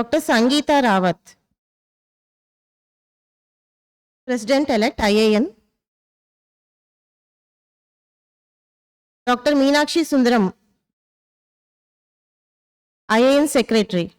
Dr. Sangeeta Ravat, President-elect IAN. Dr. Meenakshisundaram, IAN Secretary.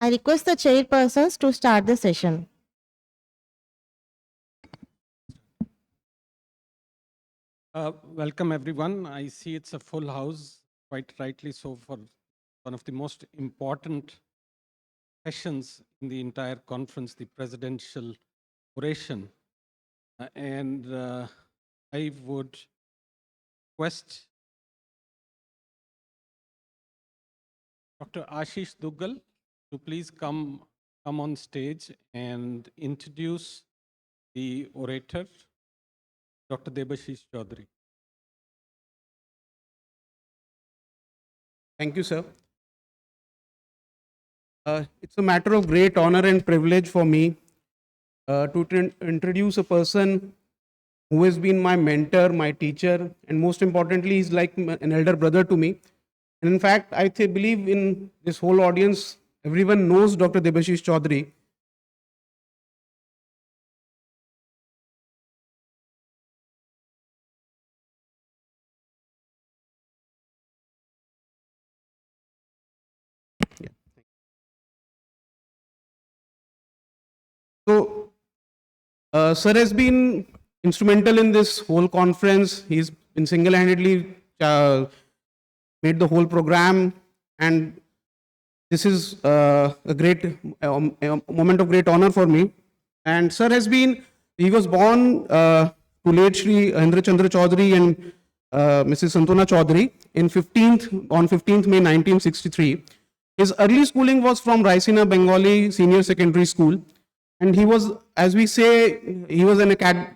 I request the chairpersons to start the session. Welcome everyone. I see it's a full house, quite rightly so, for one of the most important sessions in the entire conference, the Presidential Oration. I would request Dr. Ashish Duggal to please come on stage and introduce the orator, Dr. Debashish Chowdhury. Thank you, sir. It's a matter of great honor and privilege for me to introduce a person who has been my mentor, my teacher, and most importantly, he's like an elder brother to me. And in fact, I believe in this whole audience, everyone knows Dr. Debashish Chowdhury. So, sir has been instrumental in this whole conference. He's been single-handedly made the whole program, and this is a great moment of great honor for me. And sir has been, he was born to late Shri Indra Chandra Chowdhury and Mrs. Santona Chowdhury on 15th May 1963. His early schooling was from Raisina Bengali Senior Secondary School. And he was, as we say, he was a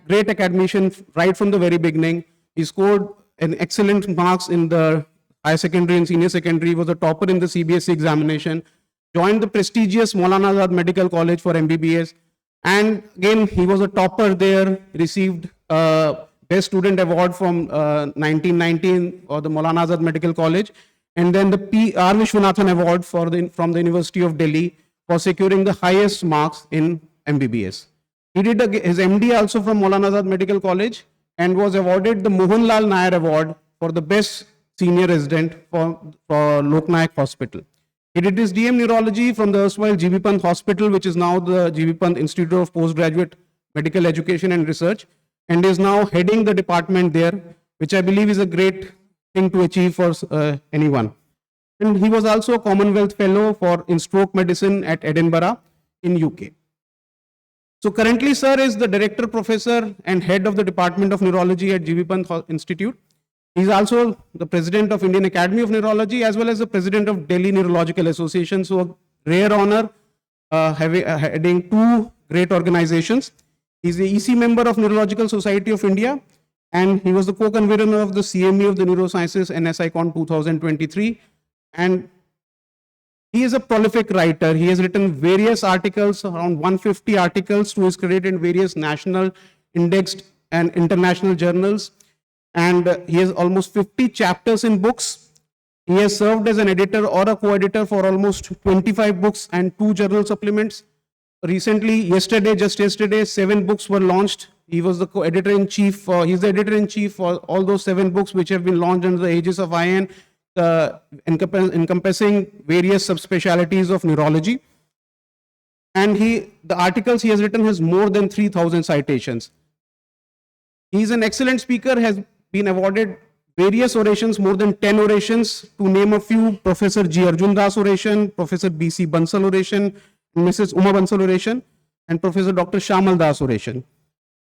great academician right from the very beginning. He scored an excellent marks in the higher secondary and senior secondary, was a topper in the CBSE examination, joined the prestigious Maulana Azad Medical College for MBBS. And again, he was a topper there, received Best Student Award from 1919 or the Maulana Azad Medical College. And then the P.R. Vishwanathan Award from the University of Delhi for securing the highest marks in MBBS. He did his MD also from Maulana Azad Medical College and was awarded the Mohanlal Nair Award for the best senior resident for Lok Nayak Hospital. He did his DM Neurology from the erstwhile GB Pant Hospital, which is now the GB Pant Institute of Postgraduate Medical Education and Research, and is now heading the department there, which I believe is a great thing to achieve for anyone. And he was also a Commonwealth Fellow in Stroke Medicine at Edinburgh in UK. So currently, sir is the Director Professor and Head of the Department of Neurology at GB Pant Institute. He is also the President of Indian Academy of Neurology as well as the President of Delhi Neurological Association. So a rare honor heading two great organizations. He is the EC member of Neurological Society of India, and he was the co-convener of the CME of the Neurosciences NSICon 2023. And he is a prolific writer. He has written various articles, around 150 articles to his credit in various national, indexed and international journals. And he has almost 50 chapters in books. He has served as an editor or a co-editor for almost 25 books and 2 journal supplements. Recently, just yesterday, 7 books were launched. He was the co-editor-in-chief, he's the editor-in-chief for all those 7 books which have been launched under the aegis of IAN. Encompassing various subspecialties of neurology. And the articles he has written has more than 3,000 citations. He is an excellent speaker, has been awarded various orations, more than 10 orations, to name a few: Professor G. Arjun Das oration, Professor B.C. Bansal oration, Mrs. Uma Bansal oration, and Professor Dr. Shamal Das oration.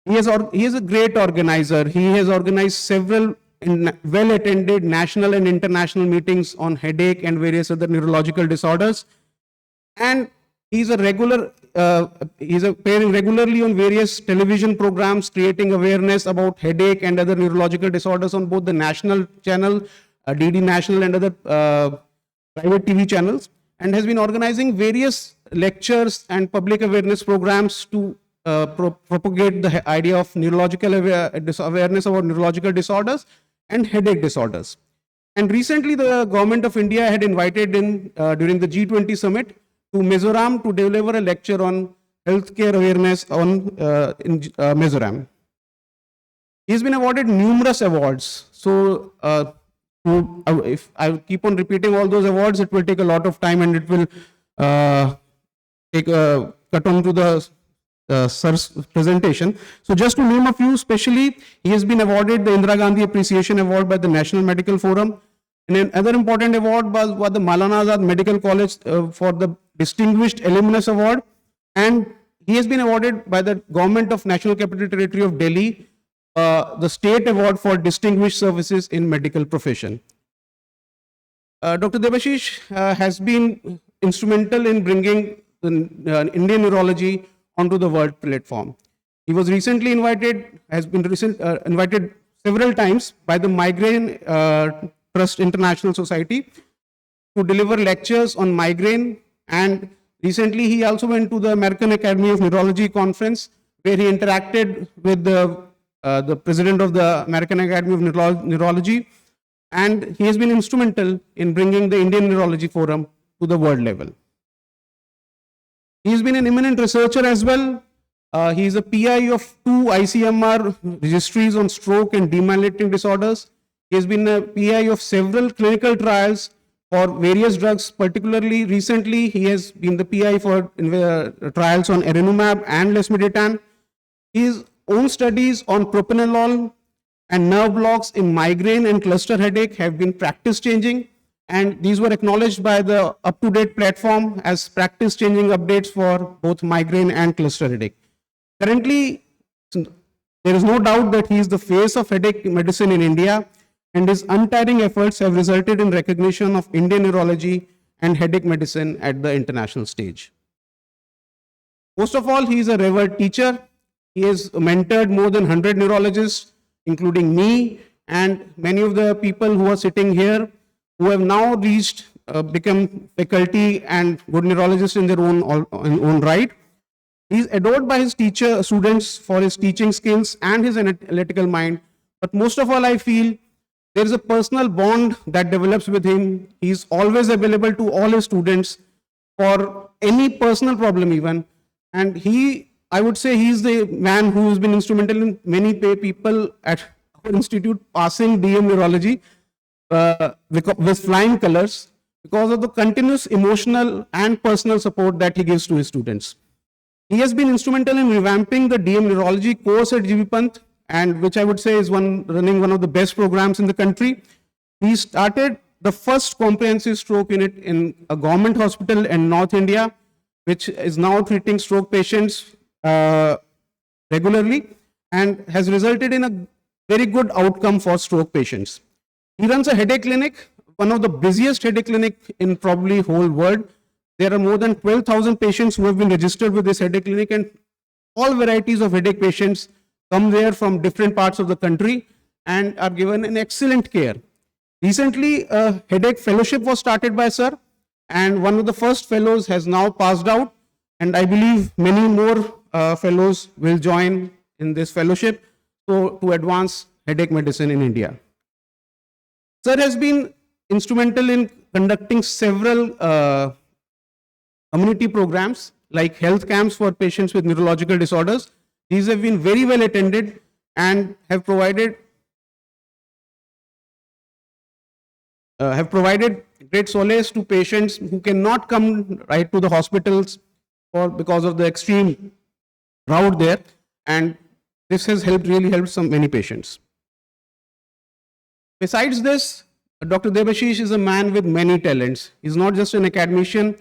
He is a great organizer. He has organized several well-attended national and international meetings on headache and various other neurological disorders. And he's appearing regularly on various television programs, creating awareness about headache and other neurological disorders on both the national channel, DD National, and other private TV channels, and has been organizing various lectures and public awareness programs to propagate the idea of neurological awareness about neurological disorders and headache disorders. And recently, the government of India had invited in during the G20 summit to Mizoram to deliver a lecture on healthcare awareness in Mizoram. He's been awarded numerous awards. So, if I keep on repeating all those awards, it will take a lot of time and it will cut on to the sir's presentation. So just to name a few, especially, he has been awarded the Indira Gandhi Appreciation Award by the National Medical Forum. And another important award was the Maulana Azad Medical College for the Distinguished Alumnus Award. And he has been awarded by the Government of National Capital Territory of Delhi the State Award for Distinguished Services in Medical Profession. Dr. Debashish has been instrumental in bringing the Indian neurology onto the world platform. He was recently invited, invited several times by the Migraine Trust International Society to deliver lectures on migraine, and recently he also went to the American Academy of Neurology conference where he interacted with the president of the American Academy of Neurology, and he has been instrumental in bringing the Indian Neurology Forum to the world level. He has been an eminent researcher as well. He is a PI of 2 ICMR registries on stroke and demyelinating disorders. He has been a PI of several clinical trials for various drugs. Particularly recently, he has been the PI for trials on erenumab and lasmiditan. His own studies on propranolol and nerve blocks in migraine and cluster headache have been practice changing, and these were acknowledged by the up-to-date platform as practice changing updates for both migraine and cluster headache. Currently, there is no doubt that he is the face of headache medicine in India, and his untiring efforts have resulted in recognition of Indian neurology and headache medicine at the international stage. Most of all, he is a revered teacher. He has mentored more than 100 neurologists, including me and many of the people who are sitting here, who have now reached, become faculty and good neurologists in their own right. He is adored by his students for his teaching skills and his analytical mind. But most of all, I feel there is a personal bond that develops with him. He is always available to all his students for any personal problem even. And I would say he is the man who has been instrumental in many people at our institute passing DM neurology with flying colors because of the continuous emotional and personal support that he gives to his students. He has been instrumental in revamping the DM neurology course at GB Pant, and which I would say is running one of the best programs in the country. He started the first comprehensive stroke unit in a government hospital in North India, which is now treating stroke patients regularly and has resulted in a very good outcome for stroke patients. He runs a headache clinic, one of the busiest headache clinic in probably whole world. There are more than 12,000 patients who have been registered with this headache clinic, and all varieties of headache patients come there from different parts of the country and are given an excellent care. Recently, a headache fellowship was started by Sir, and one of the first fellows has now passed out, and I believe many more fellows will join in this fellowship to advance headache medicine in India. Sir has been instrumental in conducting several community programs like health camps for patients with neurological disorders. These have been very well attended and have provided great solace to patients who cannot come right to the hospitals because of the extreme crowd there, and this has really helped many patients. Besides this, Dr. Debashish is a man with many talents. He's not just an academician.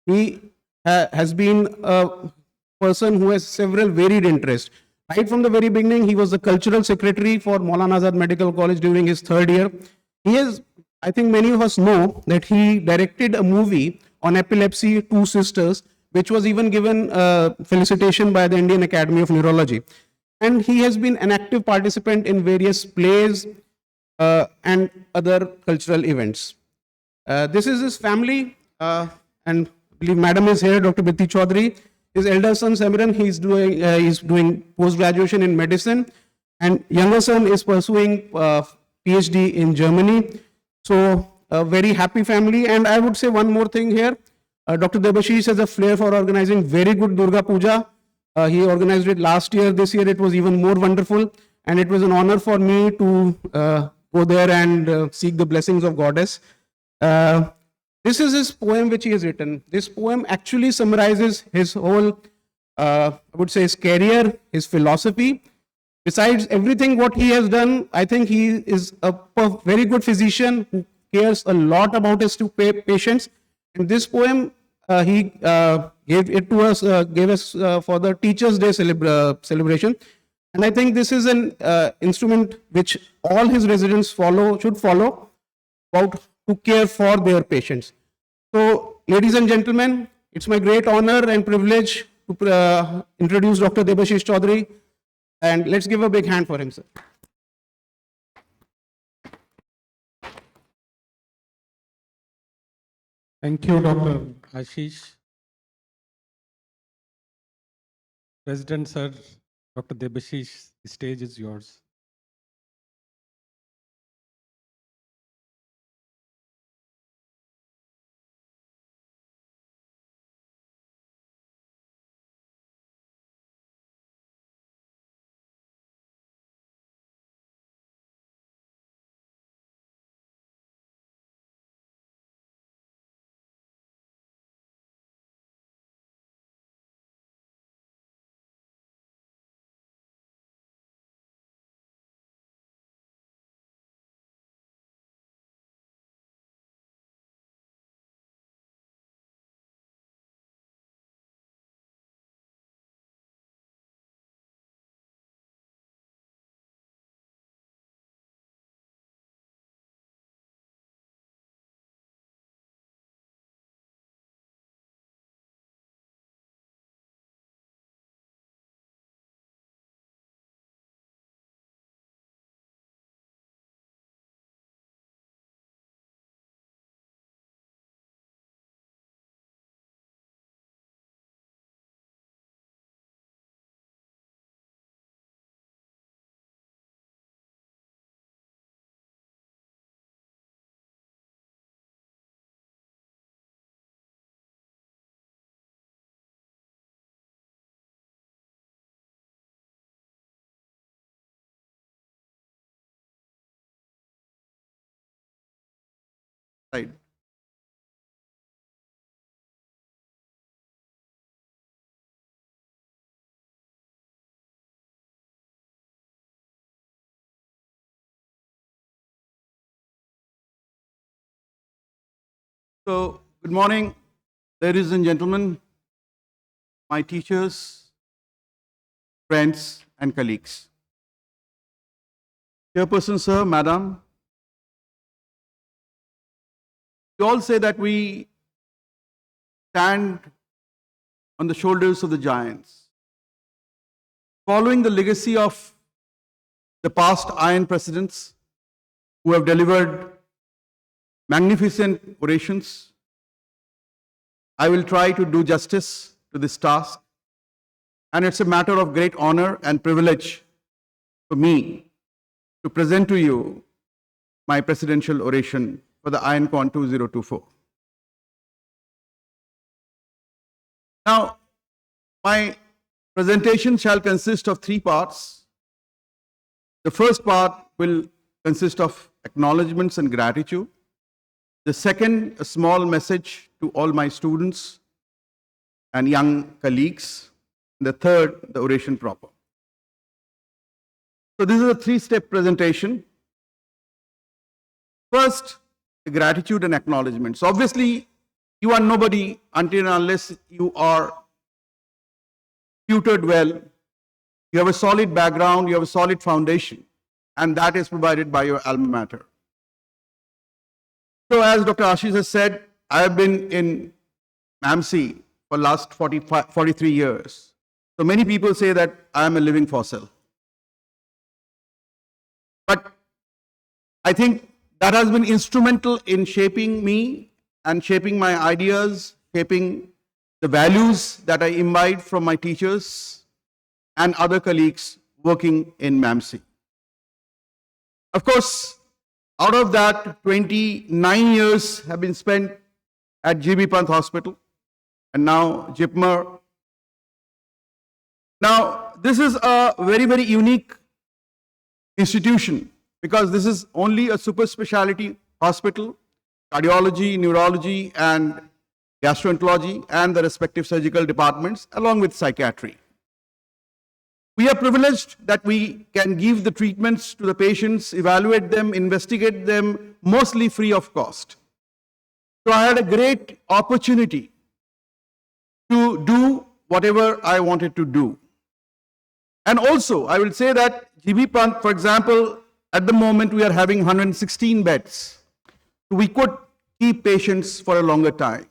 He has been a person who has several varied interests. Right from the very beginning, he was the cultural secretary for Maulana Azad Medical College during his 3rd year. I think many of us know that he directed a movie on epilepsy, Two Sisters, which was even given felicitation by the Indian Academy of Neurology. And he has been an active participant in various plays and other cultural events. This is his family, and I believe Madam is here, Dr. Bitti Chowdhury. His elder son Samiran, he's doing post-graduation in medicine, and younger son is pursuing PhD in Germany. So a very happy family. And I would say one more thing here. Dr. Debashish has a flair for organizing very good Durga Puja. He organized it last year. This year it was even more wonderful. And it was an honor for me to go there and seek the blessings of Goddess. This is his poem which he has written. This poem actually summarizes his whole, I would say, his career, his philosophy. Besides everything what he has done, I think he is a very good physician who cares a lot about his patients. And this poem, he gave it to us, gave us for the Teachers' Day celebration. And I think this is an instrument which all his residents should follow, about to care for their patients. So, ladies and gentlemen, it's my great honor and privilege to introduce Dr. Debashish Chowdhury. And let's give a big hand for him, sir. Thank you, Dr. Ashish. President, sir, Dr. Debashish, the stage is yours. Right. So, good morning, ladies and gentlemen, my teachers, friends, and colleagues. Chairperson, sir, madam, you all say that we stand on the shoulders of the giants. Following the legacy of the past iron presidents who have delivered magnificent orations, I will try to do justice to this task. And it's a matter of great honor and privilege for me to present to you my presidential oration for the IronCon 2024. Now, my presentation shall consist of 3 parts. The first part will consist of acknowledgements and gratitude. The second, a small message to all my students and young colleagues. The third, the oration proper. So this is a 3-step presentation. First, the gratitude and acknowledgements. So obviously, you are nobody until and unless you are tutored well, you have a solid background, you have a solid foundation, and that is provided by your alma mater. So as Dr. Ashish has said, I have been in MAMC for last 43 years. So many people say that I am a living fossil. But I think that has been instrumental in shaping me and shaping my ideas, shaping the values that I imbibe from my teachers and other colleagues working in MAMC. Of course, out of that, 29 years have been spent at GB Pant Hospital and now JIPMER. Now, this is a very, very unique institution because this is only a super specialty hospital, cardiology, neurology, and gastroenterology, and the respective surgical departments, along with psychiatry. We are privileged that we can give the treatments to the patients, evaluate them, investigate them, mostly free of cost. So I had a great opportunity to do whatever I wanted to do. And also, I will say that GB Pant, for example, at the moment we are having 116 beds. We could keep patients for a longer time.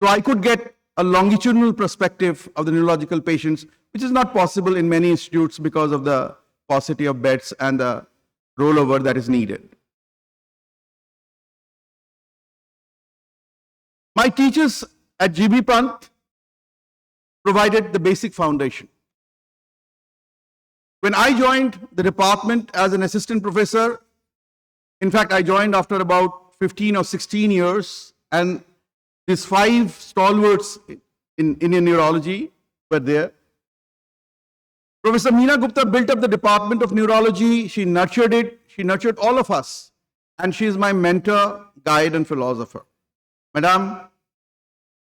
So I could get a longitudinal perspective of the neurological patients, which is not possible in many institutes because of the paucity of beds and the rollover that is needed. My teachers at GB Pant provided the basic foundation. When I joined the department as an assistant professor, in fact, I joined after about 15 or 16 years, and these 5 stalwarts in Indian neurology were there. Professor Meena Gupta built up the Department of Neurology. She nurtured it. She nurtured all of us. And she is my mentor, guide, and philosopher. Madam,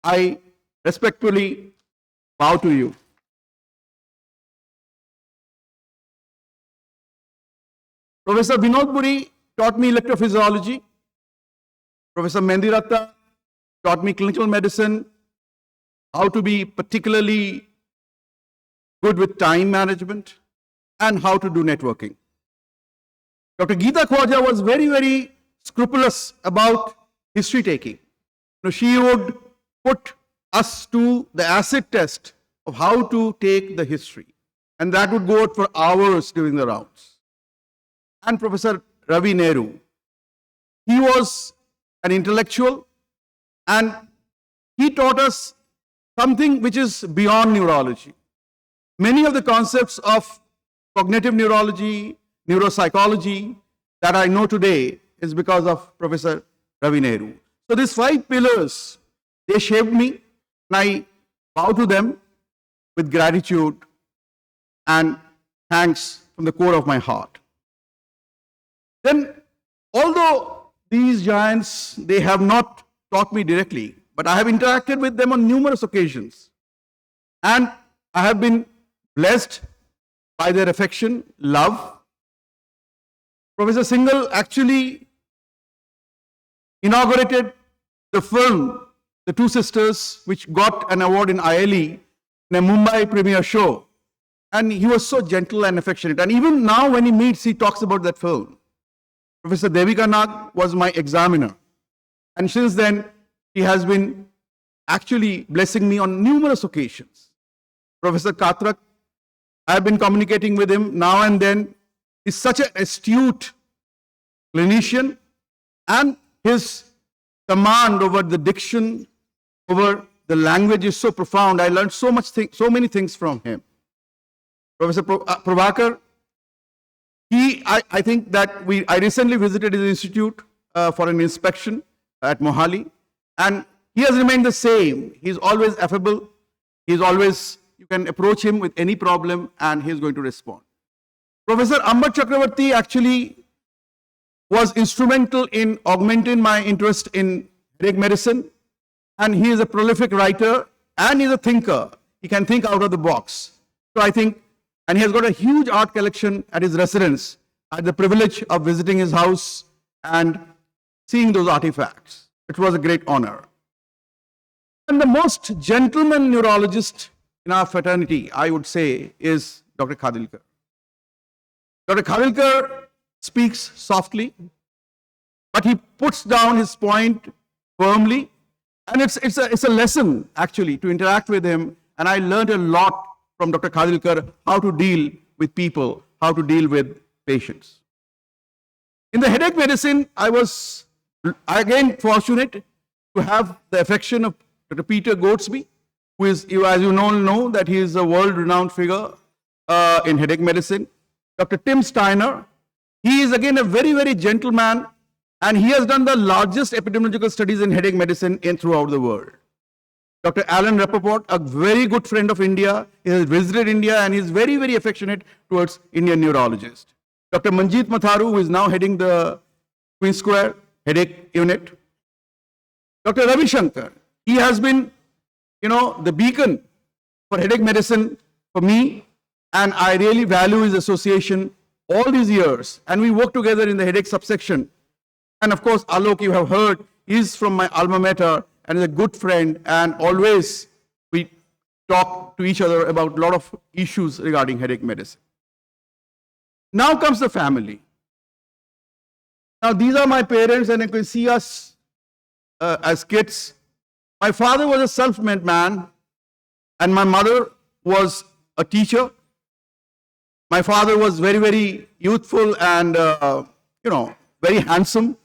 I respectfully bow to you. Professor Vinod Puri taught me electrophysiology. Professor Mendiratta taught me clinical medicine, how to be particularly good with time management, and how to do networking. Dr. Geeta Khwaja was very, very scrupulous about history taking. She would put us to the acid test of how to take the history. And that would go on for hours during the rounds. And Professor Ravi Nehru, he was an intellectual, and he taught us something which is beyond neurology. Many of the concepts of cognitive neurology, neuropsychology that I know today is because of Professor Ravi Nehru. So these 5 pillars, they shaped me, and I bow to them with gratitude and thanks from the core of my heart. Then, although these giants, they have not taught me directly, but I have interacted with them on numerous occasions. And I have been blessed by their affection, love. Professor Singhal actually inaugurated the film, The Two Sisters, which got an award in ILE in a Mumbai premiere show. And he was so gentle and affectionate. And even now when he meets, he talks about that film. Professor Devika Nag was my examiner. And since then, he has been actually blessing me on numerous occasions. Professor Katrak, I have been communicating with him now and then. He's such an astute clinician, and his command over the diction, over the language is so profound. I learned so many things from him. Professor Prabhakar, I think that I recently visited his institute for an inspection at Mohali, and he has remained the same. He's always affable. He's always, you can approach him with any problem and he's going to respond. Professor Ambat Chakravarti actually was instrumental in augmenting my interest in headache medicine, and he is a prolific writer and he's a thinker. He can think out of the box. So I think, and he has got a huge art collection at his residence. I had the privilege of visiting his house and seeing those artifacts. It was a great honor. And the most gentleman neurologist in our fraternity, I would say, is Dr. Khadilkar. Dr. Khadilkar speaks softly, but he puts down his point firmly. And it's a lesson, actually, to interact with him. And I learned a lot from Dr. Khadilkar how to deal with people, how to deal with patients. In the headache medicine, I was again fortunate to have the affection of Dr. Peter Goatsby, who is, as you all know, that he is a world-renowned figure in headache medicine. Dr. Tim Steiner, he is again a very, very gentle man, and he has done the largest epidemiological studies in headache medicine throughout the world. Dr. Alan Rappaport, a very good friend of India, he has visited India and he is very, very affectionate towards Indian neurologists. Dr. Manjeet Matharu, who is now heading the Queen Square headache unit. Dr. Ravi Shankar, he has been, the beacon for headache medicine for me, and I really value his association all these years. And we work together in the headache subsection. And of course, Alok, you have heard, is from my alma mater and is a good friend, and always we talk to each other about a lot of issues regarding headache medicine. Now comes the family. Now these are my parents, and you can see us as kids. My father was a self-made man, and my mother was a teacher. My father was very, very youthful and, very handsome,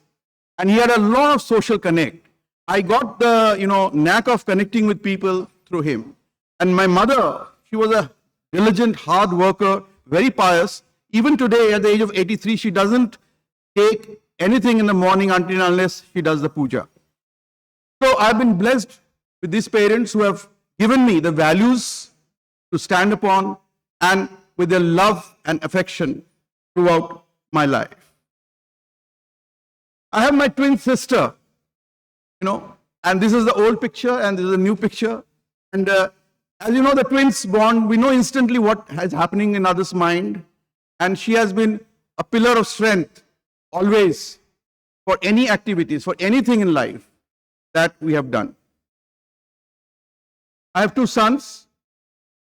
and he had a lot of social connect. I got the, knack of connecting with people through him. And my mother, she was a diligent, hard worker, very pious. Even today, at the age of 83, she doesn't take anything in the morning until unless she does the puja. So I've been blessed with these parents who have given me the values to stand upon, and with their love and affection throughout my life. I have my twin sister, and this is the old picture and this is a new picture. And as you know, the twins bond, we know instantly what is happening in others' mind. And she has been a pillar of strength always for any activities, for anything in life that we have done. I have two sons.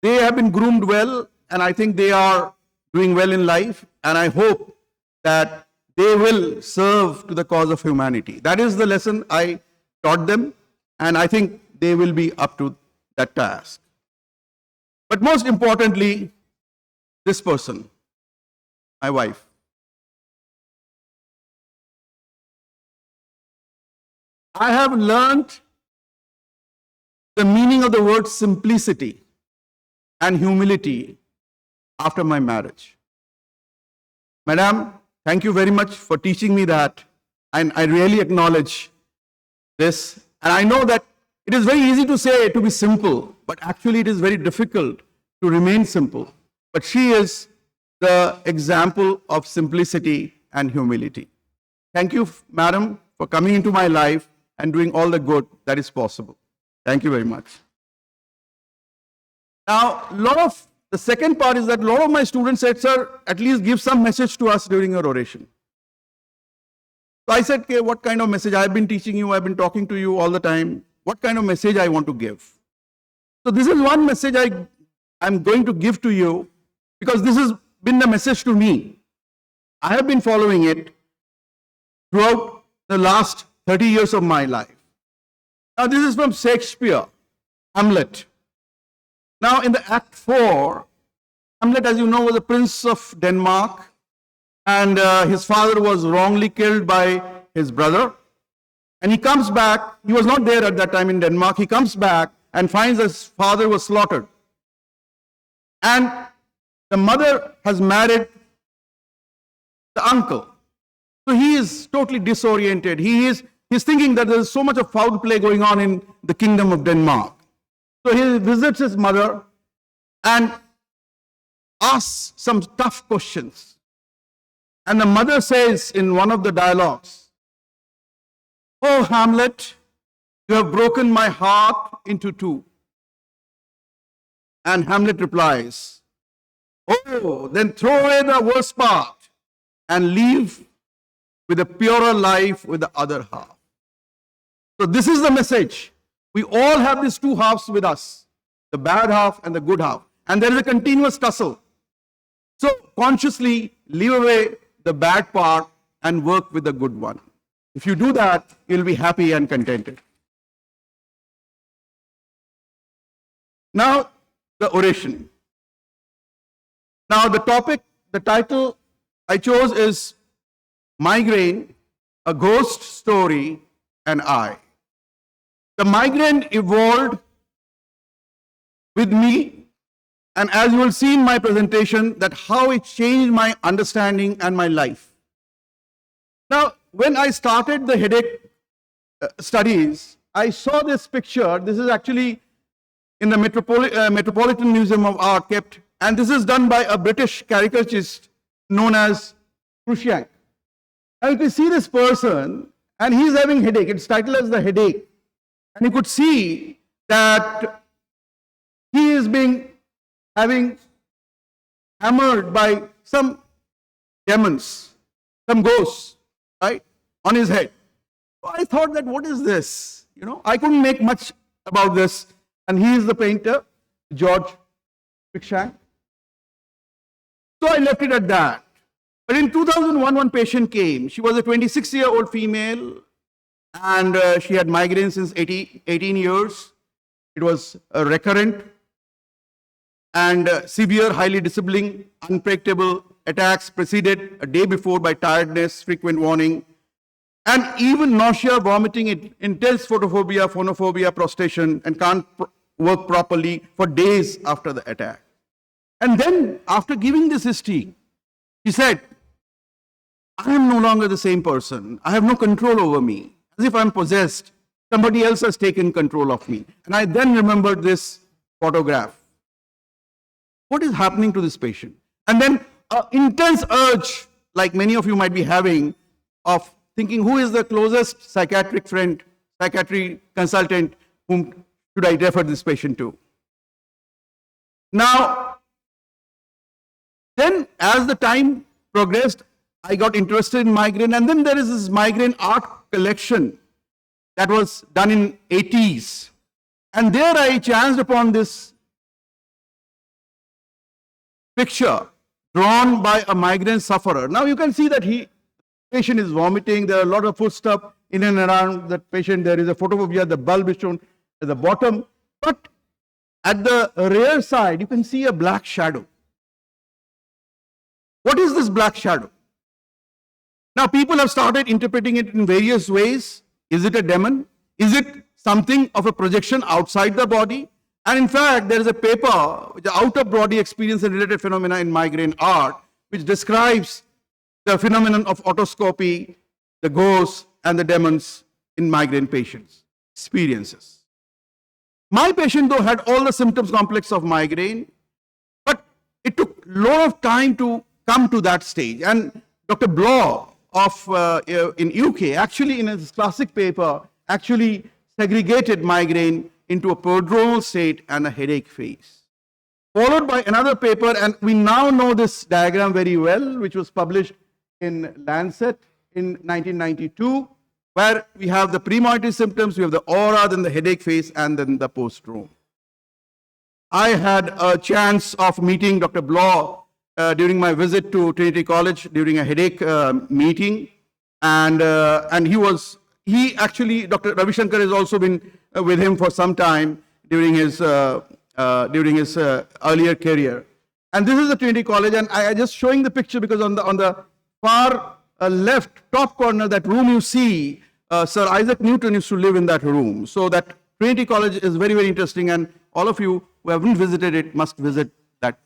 They have been groomed well, and I think they are doing well in life. And I hope that they will serve to the cause of humanity. That is the lesson I taught them, and I think they will be up to that task. But most importantly, this person, my wife. I have learned the meaning of the word simplicity and humility after my marriage. Madam, thank you very much for teaching me that, and I really acknowledge this. And I know that it is very easy to say to be simple, but actually it is very difficult to remain simple. But she is the example of simplicity and humility. Thank you, madam, for coming into my life and doing all the good that is possible. Thank you very much. Now, the second part is that a lot of my students said, sir, at least give some message to us during your oration. So I said, okay, what kind of message? I've been teaching you, I've been talking to you all the time. What kind of message I want to give? So this is one message I'm going to give to you, because this has been the message to me. I have been following it throughout the last 30 years of my life. Now this is from Shakespeare, Hamlet. Now in the Act 4, Hamlet, as you know, was a prince of Denmark, and his father was wrongly killed by his brother. And he comes back, he was not there at that time in Denmark, he comes back and finds his father was slaughtered. And the mother has married the uncle. So he is totally disoriented. He's thinking that there is so much of foul play going on in the kingdom of Denmark. So he visits his mother and asks some tough questions. And the mother says in one of the dialogues, "Oh, Hamlet, you have broken my heart into two." And Hamlet replies, "Oh, then throw away the worst part and leave with a purer life with the other half." So this is the message. We all have these two halves with us, the bad half and the good half. And there is a continuous tussle. So consciously leave away the bad part and work with the good one. If you do that, you'll be happy and contented. Now, the oration. Now, the title I chose is Migraine, a Ghost Story, and I. The migraine evolved with me, and as you will see in my presentation, that how it changed my understanding and my life. Now, when I started the headache studies, I saw this picture. This is actually in the Metropolitan Museum of Art kept, and this is done by a British caricaturist known as Cruikshank. And you can see this person, and he's having headache. It's titled as The Headache. And you could see that he is having hammered by some demons, some ghosts, right, on his head. So I thought that, what is this? You know, I couldn't make much about this. And he is the painter, George Cruikshank. So I left it at that. But in 2001, one patient came. She was a 26-year-old female, and she had migraine since 18 years. It was recurrent and severe, highly disabling, unpredictable attacks preceded a day before by tiredness, frequent warning, and even nausea, vomiting, intense photophobia, phonophobia, prostration, and can't work properly for days after the attack. And then, after giving this history, she said, I am no longer the same person. I have no control over me. As if I'm possessed. Somebody else has taken control of me. And I then remembered this photograph. What is happening to this patient? And then an intense urge, like many of you might be having, of thinking, who is the closest psychiatric friend, psychiatry consultant, whom should I refer this patient to? Now, then as the time progressed, I got interested in migraine, and then there is this migraine art collection that was done in 80s. And there I chanced upon this picture drawn by a migraine sufferer. Now you can see that the patient is vomiting. There are a lot of foodstuff in and around that patient. There is a photophobia. The bulb is shown at the bottom. But at the rear side, you can see a black shadow. What is this black shadow? Now, people have started interpreting it in various ways. Is it a demon? Is it something of a projection outside the body? And in fact, there is a paper, the out-of-body experience and related phenomena in migraine art, which describes the phenomenon of autoscopy, the ghosts, and the demons in migraine patients' experiences. My patient, though, had all the symptoms complex of migraine, but it took a lot of time to come to that stage. And Dr. Blow in UK, actually in his classic paper, actually segregated migraine into a prodromal state and a headache phase. Followed by another paper, and we now know this diagram very well, which was published in Lancet in 1992, where we have the premonitory symptoms, we have the aura, then the headache phase, and then the prodrome. I had a chance of meeting Dr. Blow during my visit to Trinity College during a headache meeting, and he actually, Dr. Ravi Shankar has also been with him for some time during his earlier career. And this is the Trinity College, and I just showing the picture because on the far left top corner, that room you see, Sir Isaac Newton used to live in that room. So that Trinity College is very, very interesting, and all of you who haven't visited it must visit that.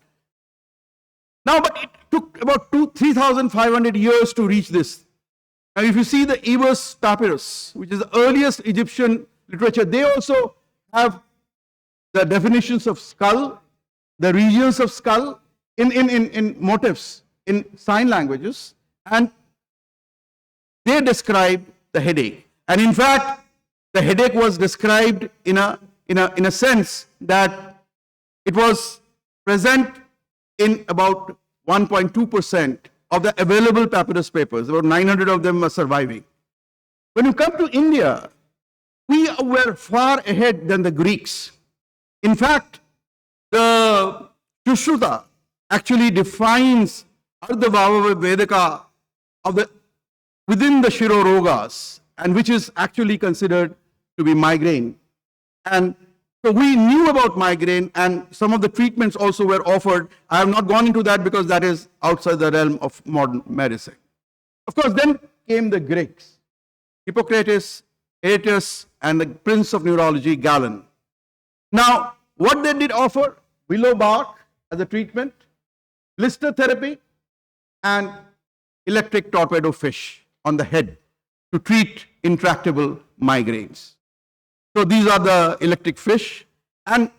Now, but it took about 3,500 years to reach this. Now, if you see the Ebers Papyrus, which is the earliest Egyptian literature, they also have the definitions of skull, the regions of skull in motifs, in sign languages, and they describe the headache. And in fact, the headache was described in a sense that it was present in about 1.2% of the available papyrus papers. About 900 of them are surviving. When you come to India, we were far ahead than the Greeks. In fact, the Sushruta actually defines Ardhavava Vedaka within the Shirorogas, and which is actually considered to be migraine. And so we knew about migraine, and some of the treatments also were offered. I have not gone into that because that is outside the realm of modern medicine. Of course, then came the Greeks, Hippocrates, Aetus, and the prince of neurology, Galen. Now, what they did offer? Willow bark as a treatment, blister therapy, and electric torpedo fish on the head to treat intractable migraines. So these are the electric fish. And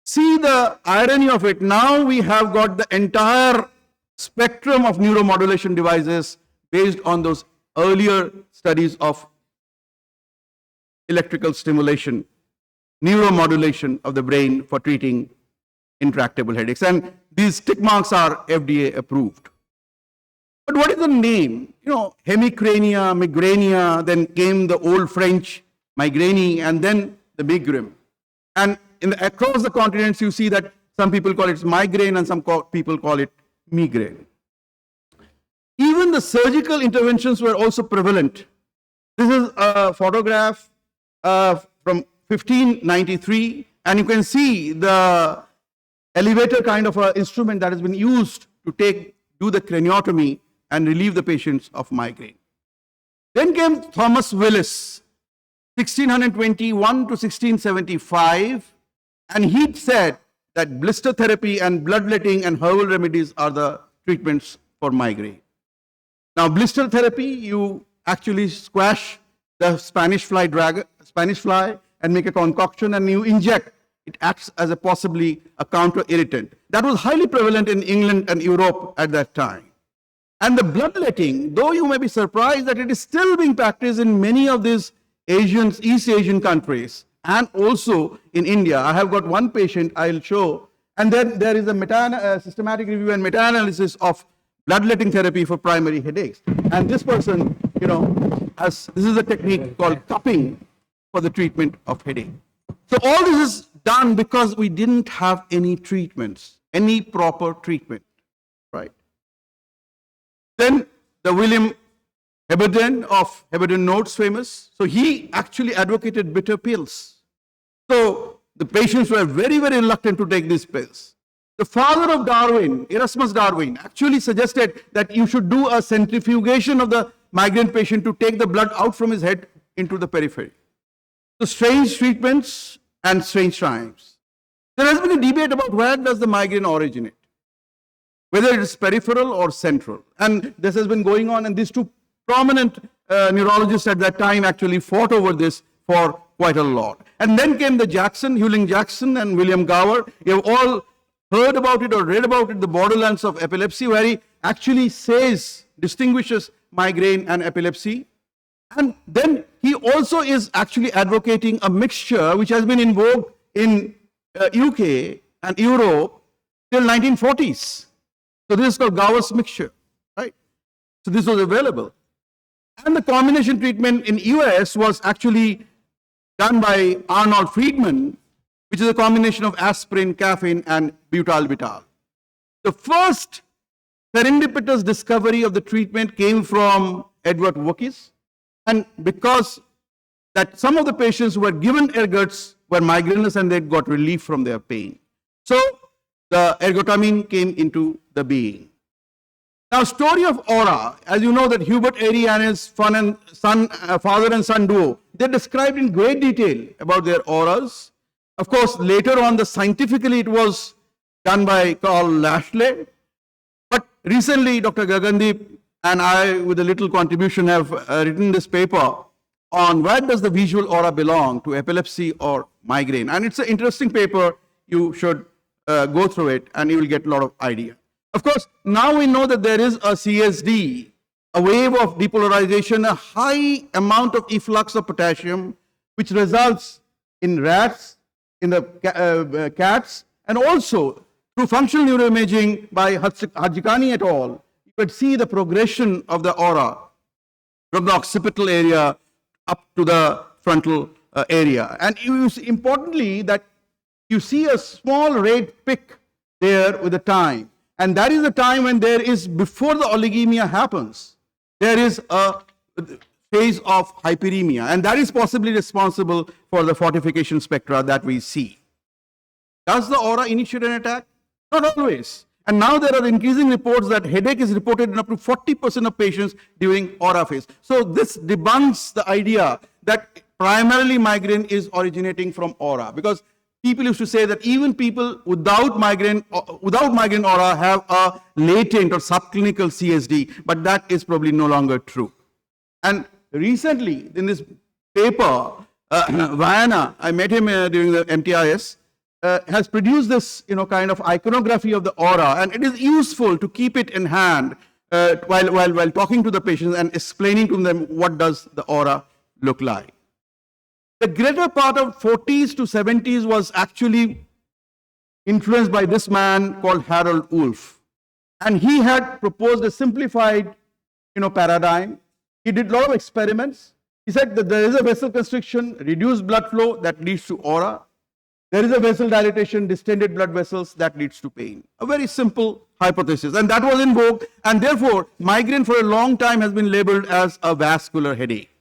see the irony of it. Now we have got the entire spectrum of neuromodulation devices based on those earlier studies of electrical stimulation, neuromodulation of the brain for treating intractable headaches. And these tick marks are FDA approved. But what is the name? Hemicrania, migrainea, then came the old French migraine, and then the megrim. And across the continents, you see that some people call it migraine and some people call it migraine. Even the surgical interventions were also prevalent. This is a photograph from 1593, and you can see the elevator kind of an instrument that has been used to do the craniotomy and relieve the patients of migraine. Then came Thomas Willis, 1621 to 1675, and he said that blister therapy and bloodletting and herbal remedies are the treatments for migraine. Now, blister therapy, you actually squash the Spanish fly and make a concoction and you inject. It acts as possibly a counter irritant. That was highly prevalent in England and Europe at that time. And the bloodletting, though you may be surprised that it is still being practiced in many of these East Asian countries and also in India. I have got one patient I'll show, and then there is a systematic review and meta-analysis of bloodletting therapy for primary headaches. And this person, this is a technique called cupping for the treatment of headache. So all this is done because we didn't have any treatments, any proper treatment, right? Then the William Heberden of Heberden Notes, famous. So he actually advocated bitter pills. So the patients were very, very reluctant to take these pills. The father of Darwin, Erasmus Darwin, actually suggested that you should do a centrifugation of the migraine patient to take the blood out from his head into the periphery. So strange treatments and strange times. There has been a debate about where does the migraine originate, whether it is peripheral or central. And this has been going on, and these two prominent neurologists at that time actually fought over this for quite a lot. And then came the Hewling Jackson and William Gower. You have all heard about it or read about it, the Borderlands of Epilepsy, where he actually distinguishes migraine and epilepsy. And then he also is actually advocating a mixture which has been in vogue in UK and Europe till 1940s. So this is called Gower's mixture, right? So this was available. And the combination treatment in US was actually done by Arnold Friedman, which is a combination of aspirin, caffeine, and butalbital. The first serendipitous discovery of the treatment came from Edward Wookes, and because that some of the patients who were given ergots were migrainous and they got relief from their pain. So the ergotamine came into the being. Now, story of aura, as you know that Hubert Airy and his father and son duo, they described in great detail about their auras. Of course, later on, scientifically it was done by Carl Lashley. But recently, Dr. Gagandeep and I, with a little contribution, have written this paper on where does the visual aura belong, to epilepsy or migraine. And it's an interesting paper. You should go through it and you will get a lot of idea. Of course, now we know that there is a CSD, a wave of depolarization, a high amount of efflux of potassium, which results in rats, in the cats, and also through functional neuroimaging by Hajikani et al. You could see the progression of the aura from the occipital area up to the frontal area. And you see, importantly, that you see a small red pick there with the time. And that is the time when there is, before the oligemia happens, there is a phase of hyperemia. And that is possibly responsible for the fortification spectra that we see. Does the aura initiate an attack? Not always. And now there are increasing reports that headache is reported in up to 40% of patients during aura phase. So this debunks the idea that primarily migraine is originating from aura, because people used to say that even people without migraine aura have a latent or subclinical CSD, but that is probably no longer true. And recently, in this paper, Vienna, I met him during the MTIS, has produced this, kind of iconography of the aura, and it is useful to keep it in hand while talking to the patients and explaining to them what does the aura look like. The greater part of 40s to 70s was actually influenced by this man called Harold Wolff. And he had proposed a simplified, paradigm. He did a lot of experiments. He said that there is a vessel constriction, reduced blood flow that leads to aura. There is a vessel dilatation, distended blood vessels that leads to pain. A very simple hypothesis. And that was in vogue. And therefore, migraine for a long time has been labeled as a vascular headache.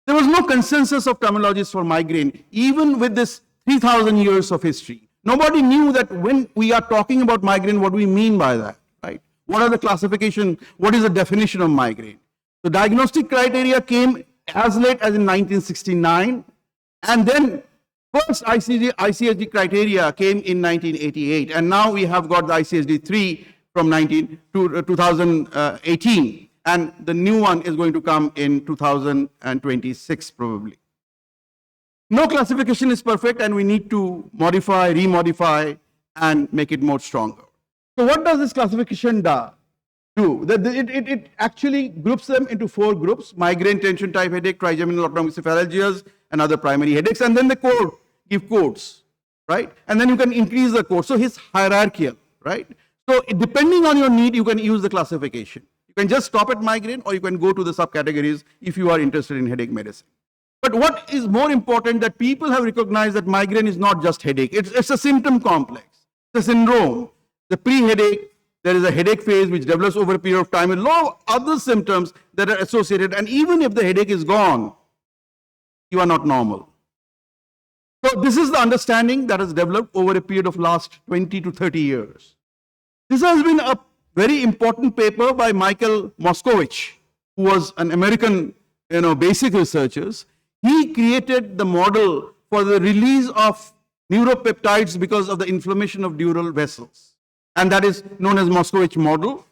There was no consensus of terminologies for migraine, even with this 3,000 years of history. Nobody knew that when we are talking about migraine, what we mean by that, right? What are the classification, what is the definition of migraine? The diagnostic criteria came as late as in 1969, and then first ICSD criteria came in 1988, and now we have got the ICSD-3 from 2018. And the new one is going to come in 2026 probably. No classification is perfect, and we need to modify, remodify, and make it more stronger. So what does this classification do? It actually groups them into 4 groups: migraine, tension type headache, trigeminal autonomic cephalalgias, and other primary headaches. And then the code, give codes, right? And then you can increase the code. So it's hierarchical, right? So depending on your need, you can use the classification. You can just stop at migraine, or you can go to the subcategories if you are interested in headache medicine. But what is more important, that people have recognized that migraine is not just headache. It's a symptom complex. It's a syndrome. The pre-headache, there is a headache phase which develops over a period of time, and a lot of other symptoms that are associated. And even if the headache is gone, you are not normal. So this is the understanding that has developed over a period of last 20 to 30 years. This has been a very important paper by Michael Moskowitz, who was an American, basic researchers. He created the model for the release of neuropeptides because of the inflammation of dural vessels. And that is known as Moskowitz model.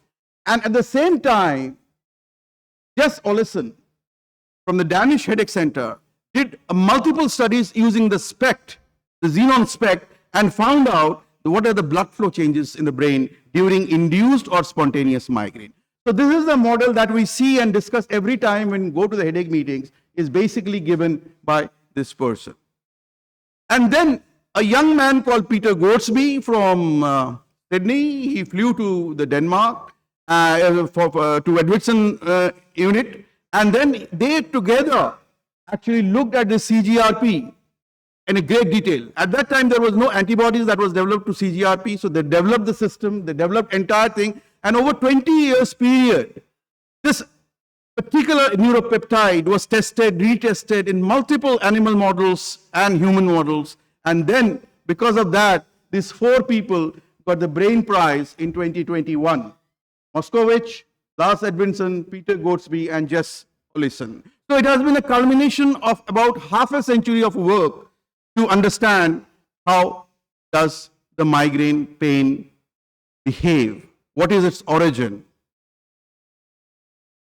And at the same time, Jess Olesen from the Danish Headache Center did multiple studies using the SPECT, the xenon SPECT, and found out what are the blood flow changes in the brain during induced or spontaneous migraine. So this is the model that we see and discuss every time when we go to the headache meetings, is basically given by this person. And then a young man called Peter Goatsby from Sydney, he flew to the Denmark to Edwardson unit, and then they together actually looked at the CGRP in a great detail. At that time, there was no antibodies that was developed to CGRP, so they developed the system, they developed entire thing, and over 20 years period, this particular neuropeptide was tested, retested in multiple animal models and human models, and then because of that, these 4 people got the Brain Prize in 2021. Moskowitz, Lars Edvinsson, Peter Goatsby, and Jess Olesen. So it has been a culmination of about half a century of work to understand how does the migraine pain behave, what is its origin.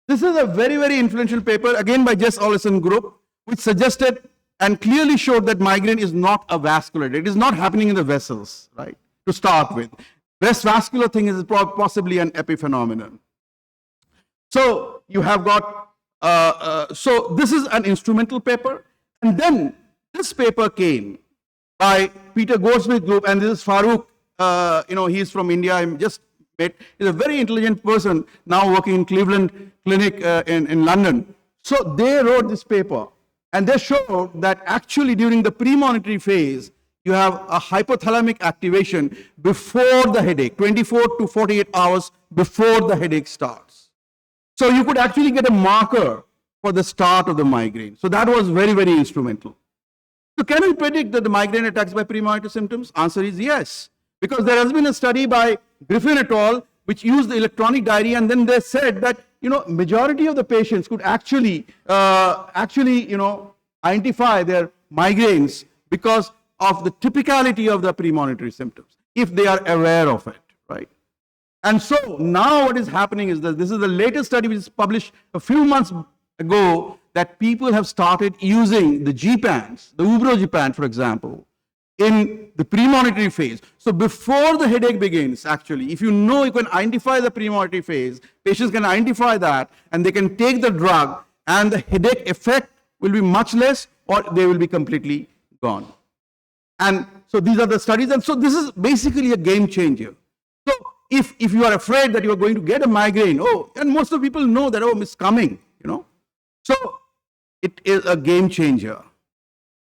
This is a very, very influential paper, again by Jess Olesen group, which suggested and clearly showed that migraine is not a vascular headache. It is not happening in the vessels, right, to start with. Breast vascular thing is possibly an epiphenomenon. So you have got, so this is an instrumental paper. And then this paper came by Peter Goatsby's group, and this is Farooq, he's from India, I just met. He's a very intelligent person, now working in Cleveland Clinic in London. So they wrote this paper, and they showed that actually during the premonitory phase, you have a hypothalamic activation before the headache, 24 to 48 hours before the headache starts. So you could actually get a marker for the start of the migraine. So that was very, very instrumental. So can we predict that the migraine attacks by premonitory symptoms? Answer is yes. Because there has been a study by Griffin et al. Which used the electronic diary, and then they said that, majority of the patients could actually, identify their migraines because of the typicality of the premonitory symptoms, if they are aware of it, right? And so now what is happening is that this is the latest study which is published a few months ago, that people have started using the GPANs, the Ubrogepant, for example, in the premonitory phase. So before the headache begins, actually, if you can identify the premonitory phase, patients can identify that and they can take the drug and the headache effect will be much less or they will be completely gone. And so these are the studies. And so this is basically a game changer. So if you are afraid that you are going to get a migraine, and most of the people know that, it's coming, So it is a game changer.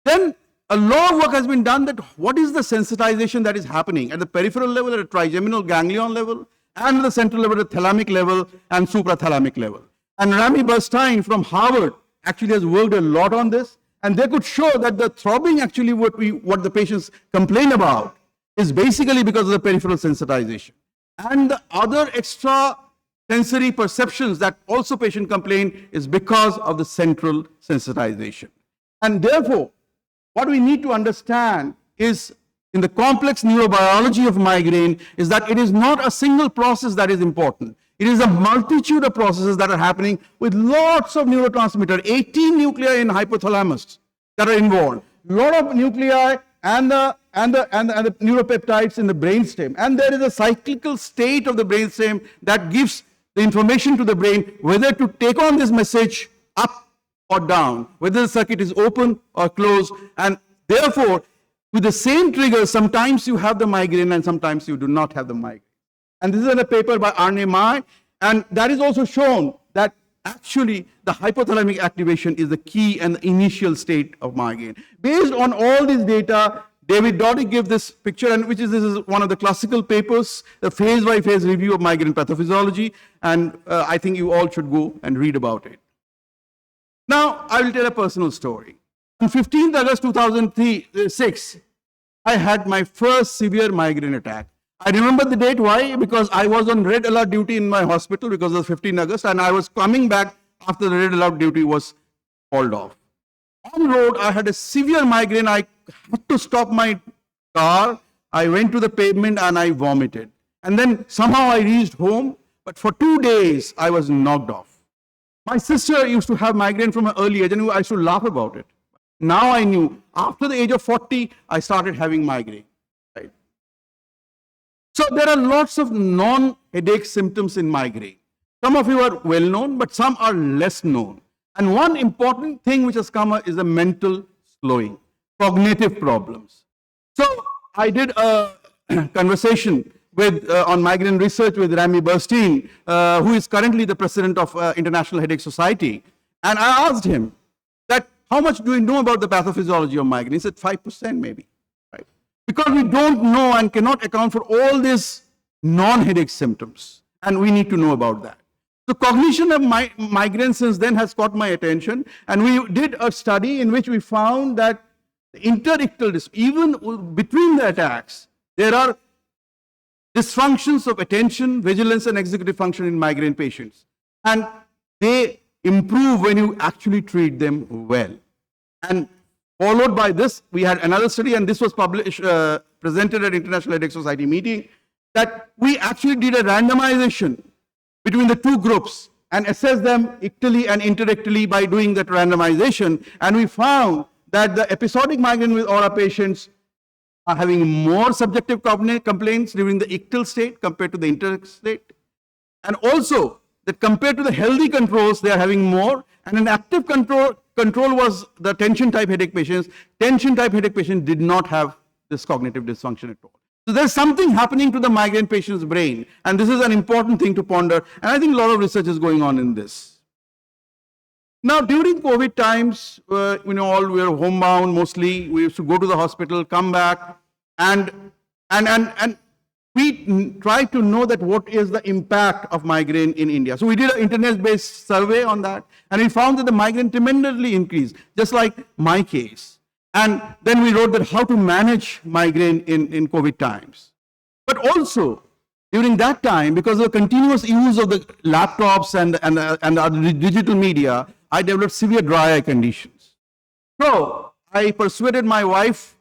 Then a lot of work has been done that what is the sensitization that is happening at the peripheral level, at the trigeminal ganglion level, and at the central level, at the thalamic level and suprathalamic level. And Rami Burstein from Harvard actually has worked a lot on this, and they could show that the throbbing actually what the patients complain about is basically because of the peripheral sensitization. And the other extra sensory perceptions that also patient complain is because of the central sensitization. And therefore, what we need to understand is in the complex neurobiology of migraine is that it is not a single process that is important. It is a multitude of processes that are happening with lots of neurotransmitters, 18 nuclei in hypothalamus that are involved, a lot of nuclei and the neuropeptides in the brainstem. And there is a cyclical state of the brainstem that gives the information to the brain whether to take on this message up or down, whether the circuit is open or closed, and therefore, with the same trigger, sometimes you have the migraine and sometimes you do not have the migraine. And this is in a paper by Arne Mai, and that is also shown that actually the hypothalamic activation is the key and the initial state of migraine. Based on all this data, David Doughty gave this picture, and this is one of the classical papers, the phase-by-phase review of migraine pathophysiology, and I think you all should go and read about it. Now, I will tell a personal story. On 15th August 2006, I had my first severe migraine attack. I remember the date. Why? Because I was on red alert duty in my hospital because of 15th August, and I was coming back after the red alert duty was called off. On the road, I had a severe migraine. I had to stop my car. I went to the pavement and I vomited. And then somehow I reached home, but for 2 days, I was knocked off. My sister used to have migraine from an early age, and I used to laugh about it. Now I knew, after the age of 40, I started having migraine. Right? So there are lots of non-headache symptoms in migraine. Some of you are well known, but some are less known. And one important thing which has come is the mental slowing, cognitive problems. So I did a conversation on migraine research with Rami Burstein, who is currently the president of International Headache Society. And I asked him that, how much do you know about the pathophysiology of migraine? He said 5% maybe, right? Because we don't know and cannot account for all these non-headache symptoms. And we need to know about that. The cognition of migraine since then has caught my attention. And we did a study in which we found that the interictal, even between the attacks, there are dysfunctions of attention, vigilance, and executive function in migraine patients. And they improve when you actually treat them well. And followed by this, we had another study, and this was published, presented at International Headache Society meeting, that we actually did a randomization between the two groups and assessed them ictally and interictally by doing that randomization. And we found that the episodic migraine with aura patients are having more subjective complaints during the ictal state compared to the enteric state. And also that compared to the healthy controls, they are having more. And an active control was the tension type headache patients. Tension type headache patients did not have this cognitive dysfunction at all. So there's something happening to the migraine patient's brain. And this is an important thing to ponder. And I think a lot of research is going on in this. Now, during COVID times, all we were homebound mostly. We used to go to the hospital, come back, and we tried to know that what is the impact of migraine in India. So we did an internet-based survey on that, and we found that the migraine tremendously increased, just like my case. And then we wrote that how to manage migraine in COVID times. But also, during that time, because of the continuous use of the laptops and other digital media, I developed severe dry eye conditions. So I persuaded my wife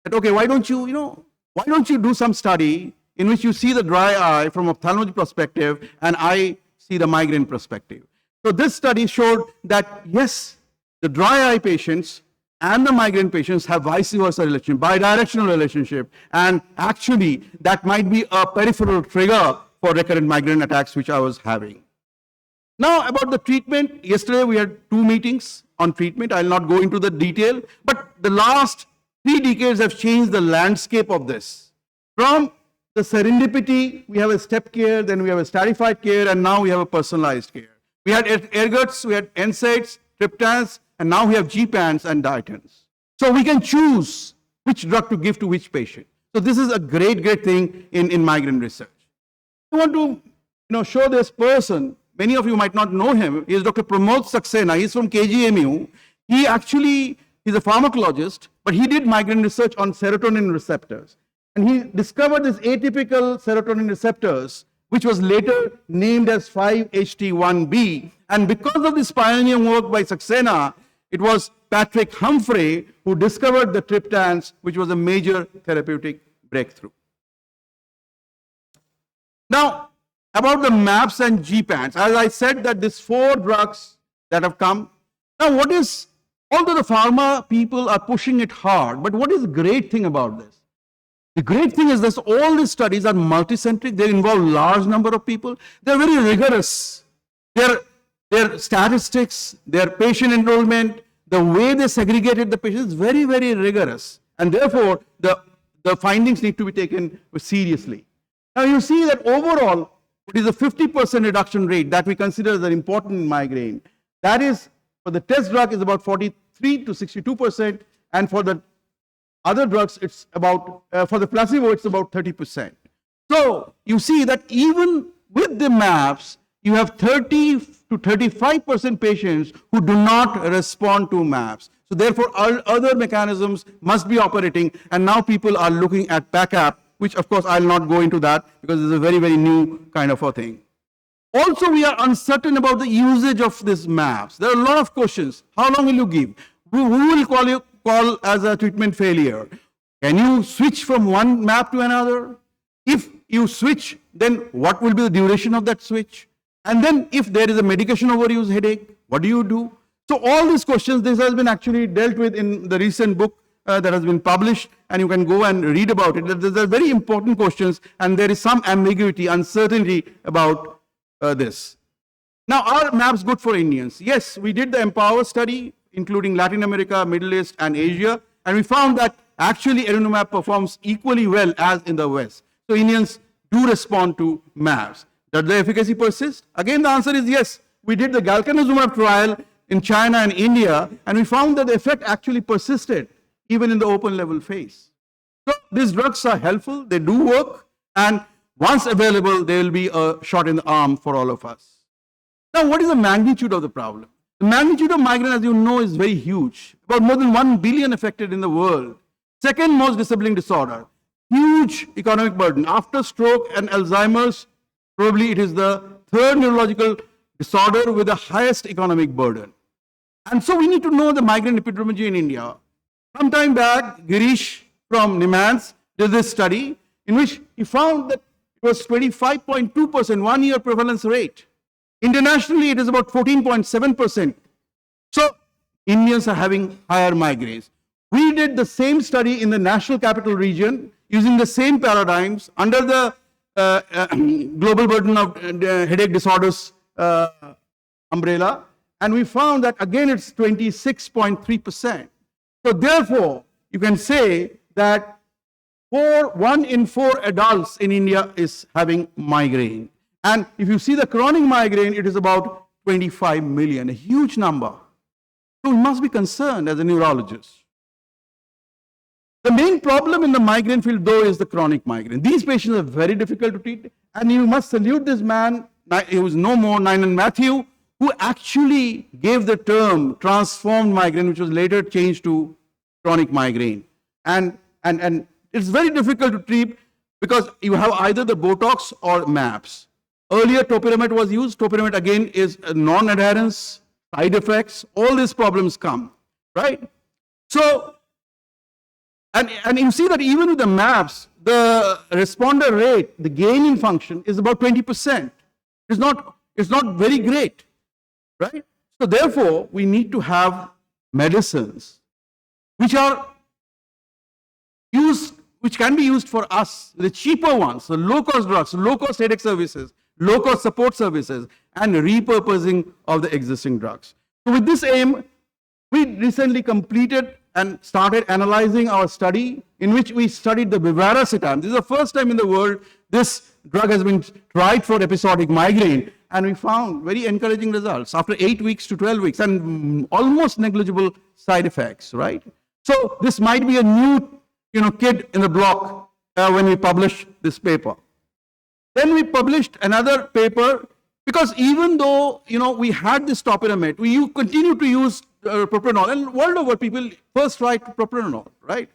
that, okay, why don't you do some study in which you see the dry eye from ophthalmology perspective and I see the migraine perspective. So this study showed that, yes, the dry eye patients and the migraine patients have vice versa relationship, bidirectional relationship, and actually that might be a peripheral trigger for recurrent migraine attacks which I was having. Now about the treatment, yesterday we had 2 meetings on treatment. I'll not go into the detail, but the last 3 decades have changed the landscape of this. From the serendipity, we have a step care, then we have a stratified care, and now we have a personalized care. We had ergots, we had NSAIDs, triptans, and now we have GPANs and dietins. So we can choose which drug to give to which patient. So this is a great thing in migraine research. I want to show this person. Many of you might not know him. He is Dr. Pramod Saxena. He's from KGMU. He's a pharmacologist, but he did migraine research on serotonin receptors. And he discovered this atypical serotonin receptors, which was later named as 5-HT1B. And because of this pioneering work by Saxena, it was Patrick Humphrey who discovered the triptans, which was a major therapeutic breakthrough. Now, about the MAPs and GPANs, as I said that these 4 drugs that have come. Now, although the pharma people are pushing it hard, but what is the great thing about this? The great thing is that all these studies are multicentric. They involve large number of people. They're very rigorous. Their statistics, their patient enrollment, the way they segregated the patients is very rigorous. And therefore, the findings need to be taken seriously. Now you see that overall, it is a 50% reduction rate that we consider as an important migraine. That is, for the test drug is about 43 to 62%, and for the other drugs, it's about, for the placebo, it's about 30%. So you see that even with the MAPs, you have 30 to 35% patients who do not respond to MAPs. So therefore, other mechanisms must be operating, and now people are looking at PACAP, which of course I'll not go into that because it's a very new kind of a thing. Also, we are uncertain about the usage of these MAPs. There are a lot of questions. How long will you give? Who will call as a treatment failure? Can you switch from one MAP to another? If you switch, then what will be the duration of that switch? And then if there is a medication overuse headache, what do you do? So all these questions, this has been actually dealt with in the recent book that has been published, and you can go and read about it. These are very important questions, and there is some ambiguity, uncertainty about this. Now, are MAPs good for Indians? Yes, we did the Empower study, including Latin America, Middle East, and Asia, and we found that actually Erenumab performs equally well as in the West. So Indians do respond to MAPs. Does the efficacy persist? Again, the answer is yes. We did the Galcanezumab trial in China and India, and we found that the effect actually persisted even in the open label phase. So these drugs are helpful, they do work, and once available, they will be a shot in the arm for all of us. Now, what is the magnitude of the problem? The magnitude of migraine, as you know, is very huge. About more than 1 billion affected in the world. Second most disabling disorder. Huge economic burden. After stroke and Alzheimer's, probably it is the third neurological disorder with the highest economic burden. And so we need to know the migraine epidemiology in India. Some time back, Girish from NIMANS did this study in which he found that it was 25.2% 1-year prevalence rate. Internationally, it is about 14.7%. So Indians are having higher migraines. We did the same study in the National Capital Region using the same paradigms under the global burden of headache disorders umbrella, and we found that again it's 26.3%. So therefore, you can say that 1 in 4 adults in India is having migraine. And if you see the chronic migraine, it is about 25 million, a huge number. So we must be concerned as a neurologist. The main problem in the migraine field, though, is the chronic migraine. These patients are very difficult to treat, and you must salute this man, he was no more, Nynan Matthew, who actually gave the term transformed migraine, which was later changed to chronic migraine. And it's very difficult to treat because you have either the Botox or MAPS. Earlier, topiramate was used. Topiramate again is a non-adherence, side effects, all these problems come, right? So, and you see that even with the MAPS, the responder rate, the gain in function is about 20%. It's not very great, right? So therefore, we need to have medicines which are used, which can be used for us, the cheaper ones, the low-cost drugs, low-cost headache services, low-cost support services, and repurposing of the existing drugs. So with this aim, we recently completed and started analyzing our study in which we studied the bevaracetam. This is the first time in the world this drug has been tried for episodic migraine, and we found very encouraging results after 8 weeks to 12 weeks and almost negligible side effects, right? So this might be a new kid in the block when we publish this paper. Then we published another paper because even though we had this topiramate, we continue to use propranolol, and world over people first tried propranolol, right?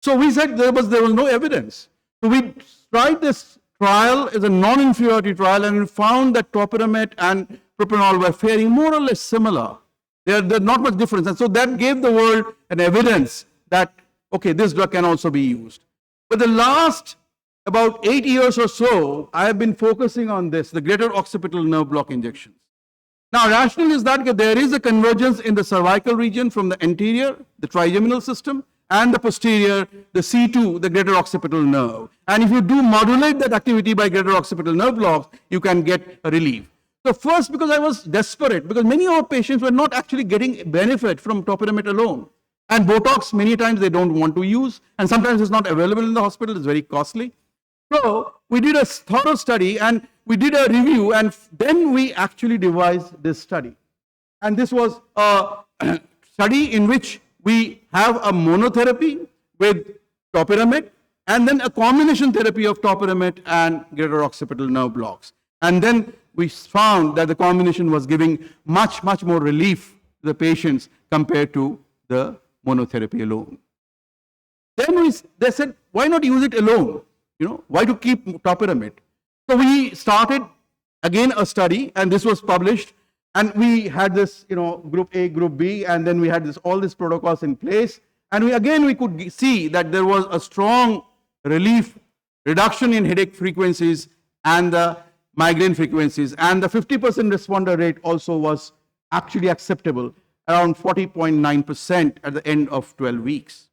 So we said there was no evidence. So we tried this trial as a non-inferiority trial, and we found that topiramate and propranolol were faring more or less similar. There's not much difference, and so that gave the world an evidence that okay, this drug can also be used. But the last about 8 years or so, I have been focusing on this, the greater occipital nerve block injections. Now, rationale is that there is a convergence in the cervical region from the anterior, the trigeminal system, and the posterior, the C2, the greater occipital nerve. And if you do modulate that activity by greater occipital nerve blocks, you can get a relief. So first, because I was desperate, because many of our patients were not actually getting benefit from topiramate alone. And Botox, many times they don't want to use, and sometimes it's not available in the hospital, it's very costly. So we did a thorough study and we did a review, and then we actually devised this study. And this was a study in which we have a monotherapy with topiramate and then a combination therapy of topiramate and greater occipital nerve blocks. And then we found that the combination was giving much more relief to the patients compared to the monotherapy alone. Then they said, why not use it alone? Why to keep topiramate? So we started again a study, and this was published, and we had this, group A, group B, and then we had all these protocols in place, and we could see that there was a strong reduction in headache frequencies and the migraine frequencies, and the 50% responder rate also was actually acceptable, around 40.9% at the end of 12 weeks.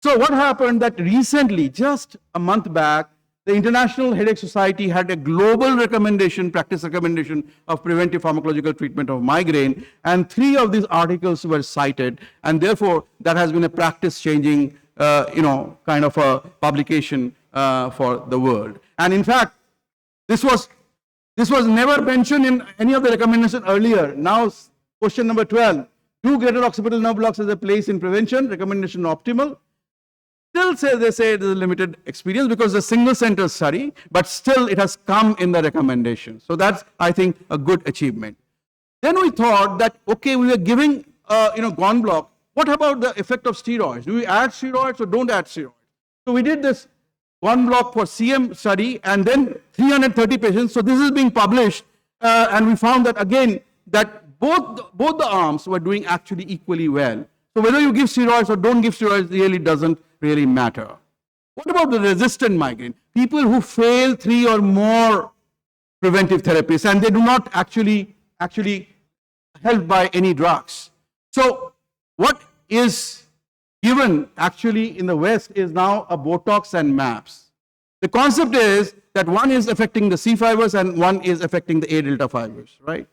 So what happened that recently, just a month back, the International Headache Society had a global practice recommendation of preventive pharmacological treatment of migraine, and 3 of these articles were cited, and therefore that has been a practice-changing, kind of a publication for the world. And in fact, this was never mentioned in any of the recommendations earlier. Now, question number 12: do greater occipital nerve blocks has a place in prevention? Recommendation optimal. Still they say it is a limited experience because it's a single center study, but still it has come in the recommendation. So that's, I think, a good achievement. Then we thought that, okay, we were giving, GON block. What about the effect of steroids? Do we add steroids or don't add steroids? So we did this GON block for CM study, and then 330 patients. So this is being published, and we found that again, that both the arms were doing actually equally well. So whether you give steroids or don't give steroids really doesn't really matter. What about the resistant migraine? People who fail 3 or more preventive therapies and they do not actually helped by any drugs. So what is given actually in the West is now a Botox and MAPS. The concept is that one is affecting the C fibers and one is affecting the A delta fibers, right?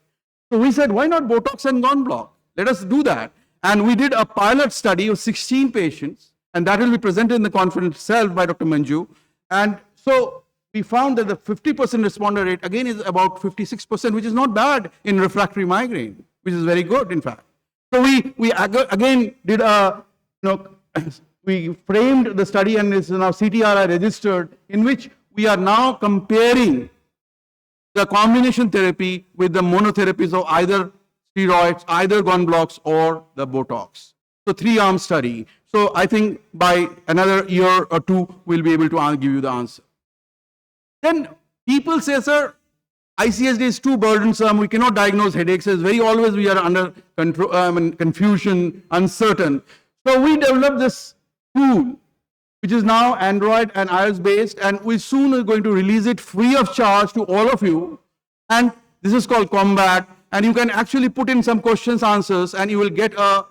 So we said, why not Botox and GON block? Let us do that. And we did a pilot study of 16 patients, and that will be presented in the conference itself by Dr. Manju. And so we found that the 50% responder rate again is about 56%, which is not bad in refractory migraine, which is very good, in fact. So we again did we framed the study, and it's now CTRI registered, in which we are now comparing the combination therapy with the monotherapies of either steroids, either GON blocks or the Botox. So 3-arm study. So I think by another year or two, we'll be able to give you the answer. Then people say, sir, ICSD is too burdensome. We cannot diagnose headaches. It's very always we are under confusion, uncertain. So we developed this tool, which is now Android and iOS based, and we soon are going to release it free of charge to all of you. And this is called Combat, and you can actually put in some questions, answers, and you will get a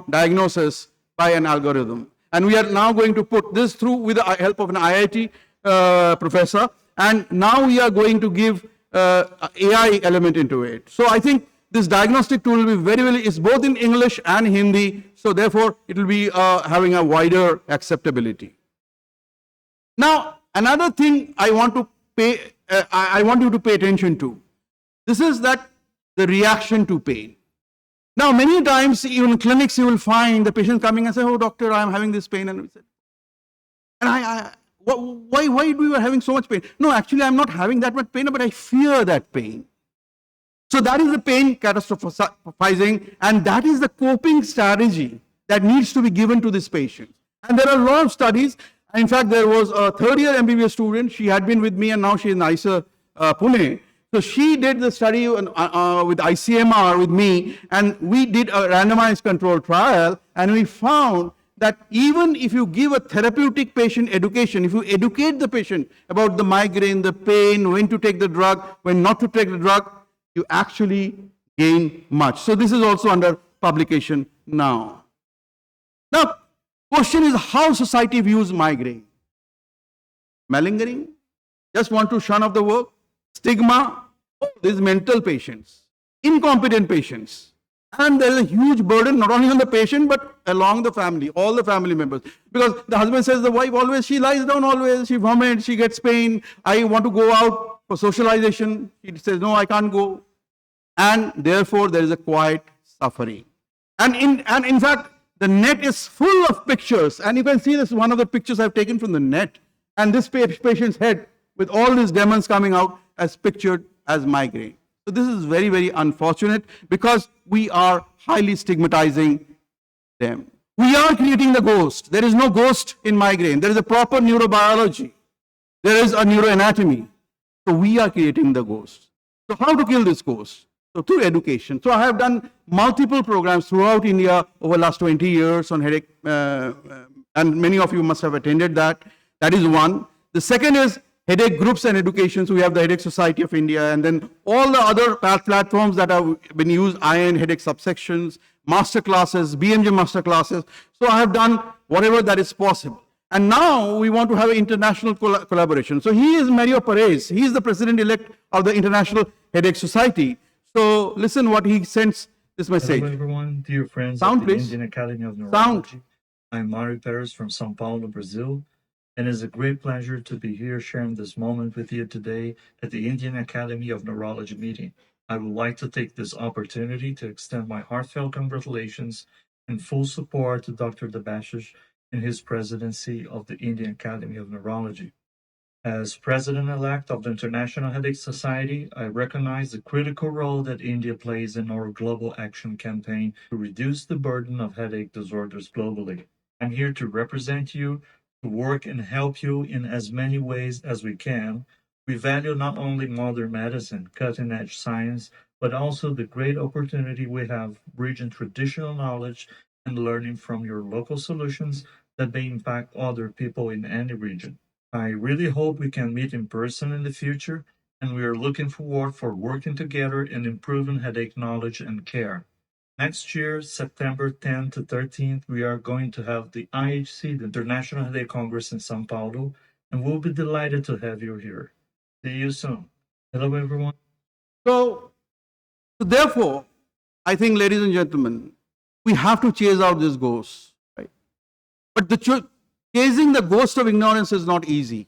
diagnosis by an algorithm. And we are now going to put this through with the help of an IIT professor, and now we are going to give AI element into it. So I think this diagnostic tool will be it's both in English and Hindi, so therefore it will be having a wider acceptability. Now, another thing I want you to pay attention to. This is that the reaction to pain. Now, many times, even in clinics, you will find the patient coming and say, "Oh, doctor, I am having this pain," and we said, why do you having so much pain? No, actually, I'm not having that much pain, but I fear that pain. So that is the pain catastrophizing, and that is the coping strategy that needs to be given to this patient. And there are a lot of studies. In fact, there was a third-year MBBS student. She had been with me, and now she is in ICER Pune. So she did the study with ICMR with me, and we did a randomized control trial, and we found that even if you give a therapeutic patient education, if you educate the patient about the migraine, the pain, when to take the drug, when not to take the drug, you actually gain much. So this is also under publication now. Now, question is how society views migraine. Malingering, just want to shun off the work. Stigma, these mental patients, incompetent patients. And there is a huge burden not only on the patient but along the family, all the family members. Because the husband says the wife always, she lies down always, she vomits, she gets pain. I want to go out for socialization. She says, no, I can't go. And therefore there is a quiet suffering. And in fact, the net is full of pictures. And you can see this one of the pictures I've taken from the net. And this patient's head with all these demons coming out as pictured as migraine. So this is very, very unfortunate because we are highly stigmatizing them. We are creating the ghost. There is no ghost in migraine. There is a proper neurobiology. There is a neuroanatomy. So we are creating the ghost. So how to kill this ghost? So through education. So I have done multiple programs throughout India over the last 20 years on headache, and many of you must have attended that. That is one. The second is headache groups and education. So we have the Headache Society of India, and then all the other platforms that have been used, IN headache subsections, master classes, BMJ master classes. So I have done whatever that is possible. And now we want to have an international collaboration. So he is Mario Perez. He is the president-elect of the International Headache Society. So listen what he sends this message. Hello everyone, dear friends Sound, of the please. Indian Academy of Neurology. Sound. I'm Mario Perez from São Paulo, Brazil, and it's a great pleasure to be here sharing this moment with you today at the Indian Academy of Neurology meeting. I would like to take this opportunity to extend my heartfelt congratulations and full support to Dr. Debashish in his presidency of the Indian Academy of Neurology. As president-elect of the International Headache Society, I recognize the critical role that India plays in our global action campaign to reduce the burden of headache disorders globally. I'm here to represent you, to work and help you in as many ways as we can. We value not only modern medicine, cutting-edge science, but also the great opportunity we have bridging traditional knowledge and learning from your local solutions that may impact other people in any region. I really hope we can meet in person in the future, and we are looking forward for working together and improving headache knowledge and care. Next year, September 10th to 13th, we are going to have the IHC, the International Headache Congress in São Paulo, and we'll be delighted to have you here. See you soon. Hello, everyone. So therefore, I think, ladies and gentlemen, we have to chase out this ghost. Right? But chasing the ghost of ignorance is not easy.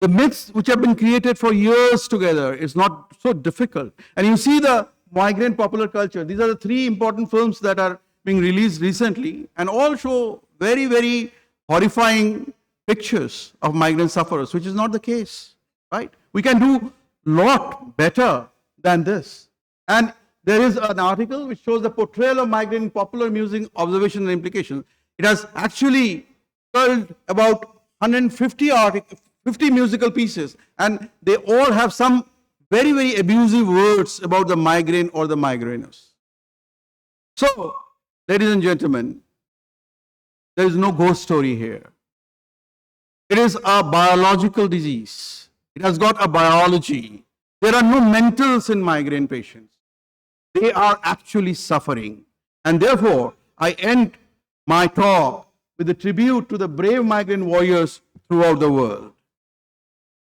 The myths which have been created for years together is not so difficult. And you see the migraine popular culture. These are the three important films that are being released recently and all show very, very horrifying pictures of migraine sufferers, which is not the case, right? We can do a lot better than this. And there is an article which shows the portrayal of migraine in popular music, observation and implications. It has actually culled about 150 50 musical pieces, and they all have some very, very abusive words about the migraine or the migraineurs. So, ladies and gentlemen, there is no ghost story here. It is a biological disease. It has got a biology. There are no mentals in migraine patients. They are actually suffering. And therefore, I end my talk with a tribute to the brave migraine warriors throughout the world.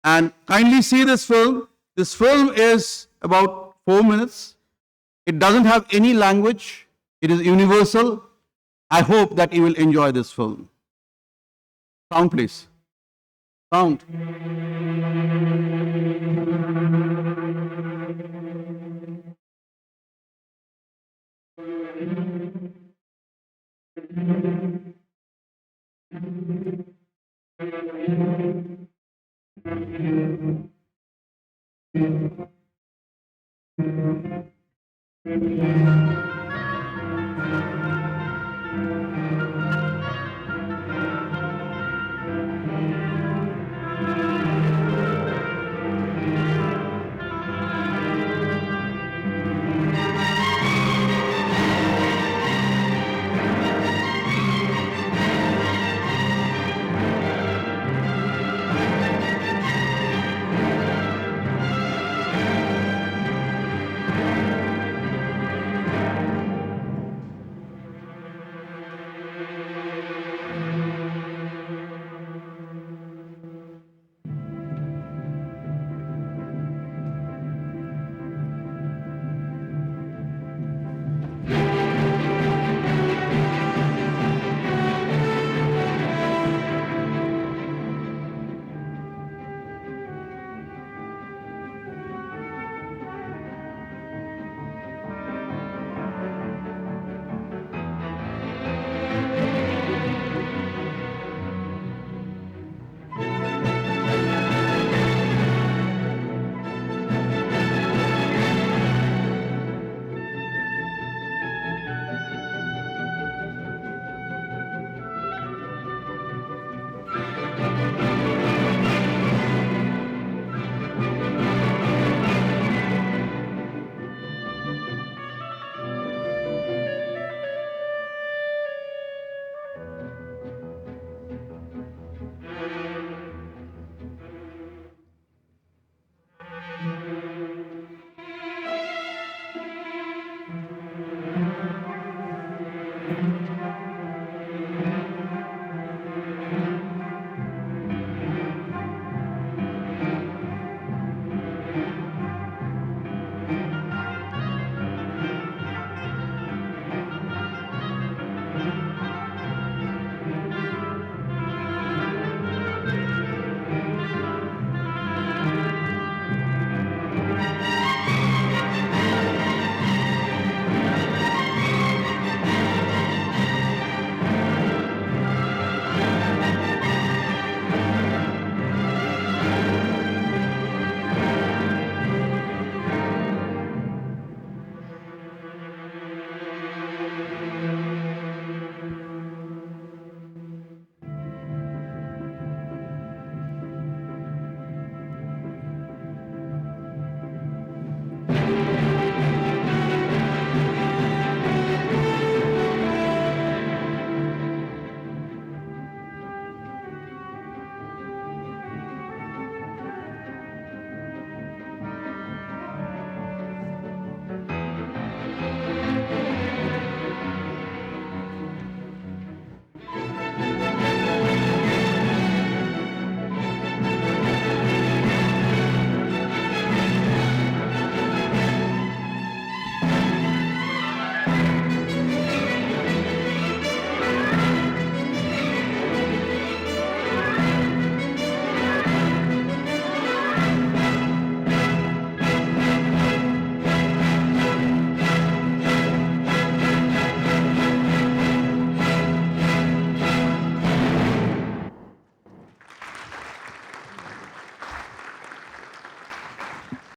And kindly see this film. This film is about 4 minutes. It doesn't have any language. It is universal. I hope that you will enjoy this film. Sound, please. Sound.